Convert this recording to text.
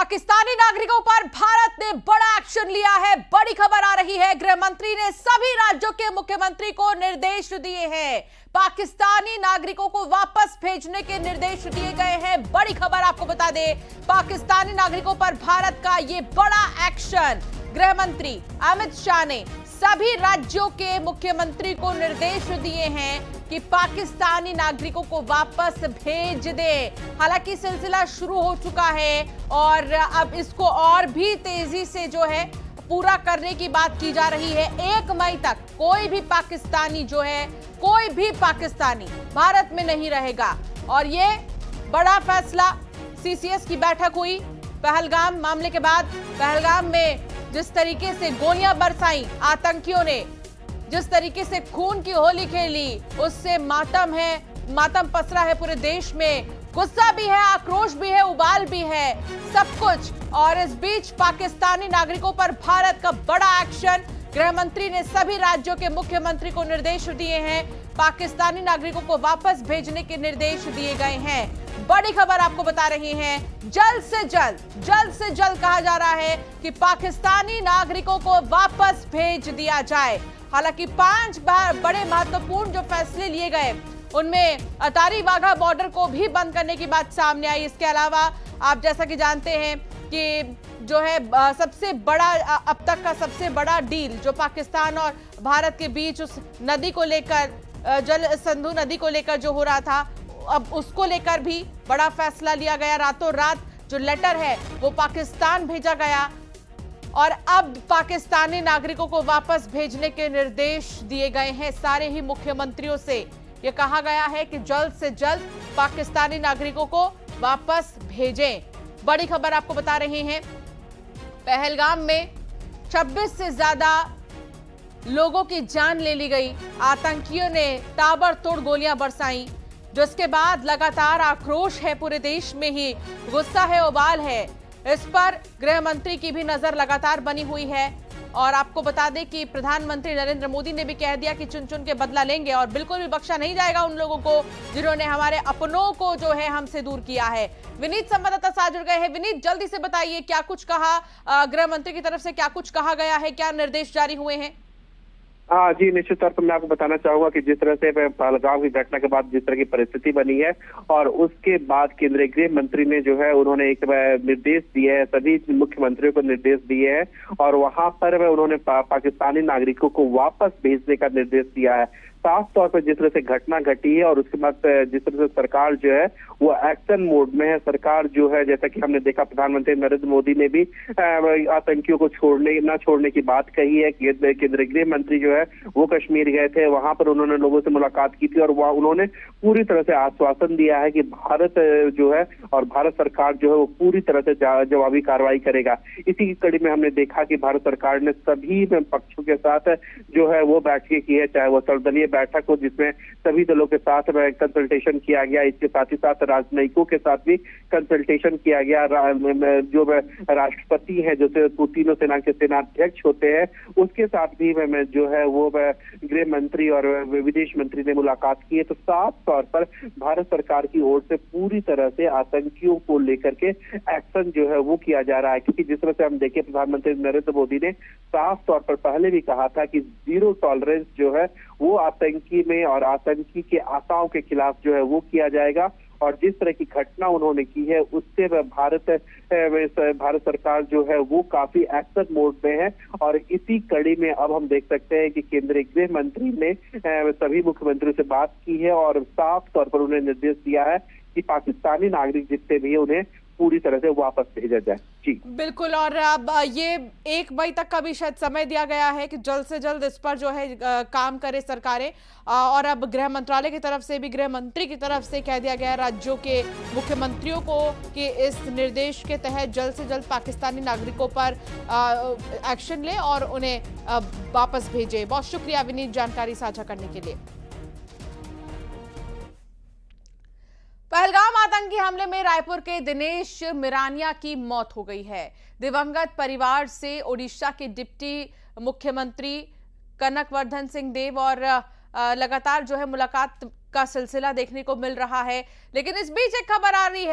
पाकिस्तानी नागरिकों पर भारत ने बड़ा एक्शन लिया है। बड़ी खबर आ रही है, गृह मंत्री ने सभी राज्यों के मुख्यमंत्री को निर्देश दिए हैं। पाकिस्तानी नागरिकों को वापस भेजने के निर्देश दिए गए हैं। बड़ी खबर आपको बता दें, पाकिस्तानी नागरिकों पर भारत का यह बड़ा एक्शन। गृह मंत्री अमित शाह ने सभी राज्यों के मुख्यमंत्री को निर्देश दिए हैं कि पाकिस्तानी नागरिकों को वापस भेज दे। हालांकि सिलसिला शुरू हो चुका है और अब इसको और भी तेजी से जो है पूरा करने की बात की जा रही है। 1 मई तक कोई भी पाकिस्तानी जो है, कोई भी पाकिस्तानी भारत में नहीं रहेगा। और ये बड़ा फैसला, सीसीएस की बैठक हुई पहलगाम मामले के बाद। पहलगाम में जिस तरीके से गोलियां बरसाई आतंकियों ने, जिस तरीके से खून की होली खेली, उससे मातम पसरा है पूरे देश में। गुस्सा भी है, आक्रोश भी है, उबाल भी है, सब कुछ। और इस बीच पाकिस्तानी नागरिकों पर भारत का बड़ा एक्शन। गृह मंत्री ने सभी राज्यों के मुख्यमंत्री को निर्देश दिए हैं। पाकिस्तानी नागरिकों को वापस भेजने के निर्देश दिए गए हैं। बड़ी खबर आपको बता रही हैं, जल्द से जल्द कहा जा रहा है कि पाकिस्तानी नागरिकों को वापस भेज दिया जाए। हालांकि 5 बड़े महत्वपूर्ण जो फैसले लिए गए, उनमें अटारी वाघा बॉर्डर को भी बंद करने की बात सामने आई। इसके अलावा आप जैसा कि जानते हैं कि जो है सबसे बड़ा, अब तक का सबसे बड़ा डील जो पाकिस्तान और भारत के बीच उस नदी को लेकर, जल सिंधु नदी को लेकर जो हो रहा था, अब उसको लेकर भी बड़ा फैसला लिया गया। रातों रात जो लेटर है वो पाकिस्तान भेजा गया और अब पाकिस्तानी नागरिकों को वापस भेजने के निर्देश दिए गए हैं। सारे ही मुख्यमंत्रियों से यह कहा गया है कि जल्द से जल्द पाकिस्तानी नागरिकों को वापस भेजें। बड़ी खबर आपको बता रहे हैं, पहलगाम में 26 से ज्यादा लोगों की जान ले ली गई। आतंकियों ने ताबड़तोड़ गोलियां बरसाई, जिसके बाद लगातार आक्रोश है पूरे देश में, ही गुस्सा है, उबाल है। इस पर गृह मंत्री की भी नजर लगातार बनी हुई है। और आपको बता दें कि प्रधानमंत्री नरेंद्र मोदी ने भी कह दिया कि चुन चुन के बदला लेंगे और बिल्कुल भी बख्शा नहीं जाएगा उन लोगों को जिन्होंने हमारे अपनों को जो है हमसे दूर किया है। विनीत संवाददाता साथ जुड़ गए हैं। विनीत, जल्दी से बताइए, क्या कुछ कहा गृह मंत्री की तरफ से, क्या कुछ कहा गया है, क्या निर्देश जारी हुए हैं? हाँ जी, निश्चित तौर पर मैं आपको बताना चाहूंगा कि जिस तरह से पहलगाम की घटना के बाद जिस तरह की परिस्थिति बनी है और उसके बाद केंद्रीय गृह मंत्री ने जो है उन्होंने एक निर्देश दिए हैं, सभी मुख्यमंत्रियों को निर्देश दिए हैं और वहां पर उन्होंने पाकिस्तानी नागरिकों को वापस भेजने का निर्देश दिया है। साफ तौर पर जिस तरह से घटना घटी है और उसके बाद जिस तरह से सरकार जो है वो एक्शन मोड में है। सरकार जो है, जैसा कि हमने देखा, प्रधानमंत्री नरेंद्र मोदी ने भी आतंकियों को न छोड़ने की बात कही है। केंद्रीय गृह मंत्री जो है वो कश्मीर गए थे, वहां पर उन्होंने लोगों से मुलाकात की थी और वहां उन्होंने पूरी तरह से आश्वासन दिया है कि भारत जो है और भारत सरकार जो है वो पूरी तरह से जवाबी कार्रवाई करेगा। इसी की कड़ी में हमने देखा कि भारत सरकार ने सभी पक्षों के साथ जो है वो बैठकें की है, चाहे वो सर्वदलीय बैठक हो जिसमें सभी दलों के साथ कंसल्टेशन किया गया, इसके साथ ही साथ राजनयिकों के साथ भी कंसल्टेशन किया गया। जो राष्ट्रपति हैं, जो तीनों सेना के सेनाध्यक्ष होते हैं, उसके साथ भी जो है वो गृह मंत्री और विदेश मंत्री ने मुलाकात की है। तो साफ तौर पर भारत सरकार की ओर से पूरी तरह से आतंकियों को लेकर के एक्शन जो है वो किया जा रहा है, क्योंकि जिस तरह से हम देखें, प्रधानमंत्री नरेंद्र मोदी ने साफ तौर पर पहले भी कहा था कि 0 टॉलरेंस जो है वो आतंकी में और आतंकी के आकाओं के खिलाफ जो है वो किया जाएगा। और जिस तरह की घटना उन्होंने की है उससे भारत सरकार जो है वो काफी एक्शन मोड में है। और इसी कड़ी में अब हम देख सकते हैं कि केंद्रीय गृह मंत्री ने सभी मुख्यमंत्रियों से बात की है और साफ तौर पर उन्हें निर्देश दिया है कि पाकिस्तानी नागरिक जितने भी हैं उन्हें पूरी तरह से वापस भेजा जाए। जी बिल्कुल। और अब ये 1 मई तक का भी शायद समय दिया गया है कि जल्द से जल्द इस पर जो है काम करे सरकारें। और अब गृह मंत्रालय की तरफ से भी, गृह मंत्री की तरफ से कह दिया गया राज्यों के मुख्यमंत्रियों को कि इस निर्देश के तहत जल्द से जल्द पाकिस्तानी नागरिकों पर एक्शन ले और उन्हें वापस भेजे। बहुत शुक्रिया विनीत जानकारी साझा करने के लिए। पहलगाम आतंकी हमले में रायपुर के दिनेश मिरानिया की मौत हो गई है। दिवंगत परिवार से ओडिशा के डिप्टी मुख्यमंत्री कनकवर्धन सिंह देव और लगातार जो है मुलाकात का सिलसिला देखने को मिल रहा है। लेकिन इस बीच एक खबर आ रही है।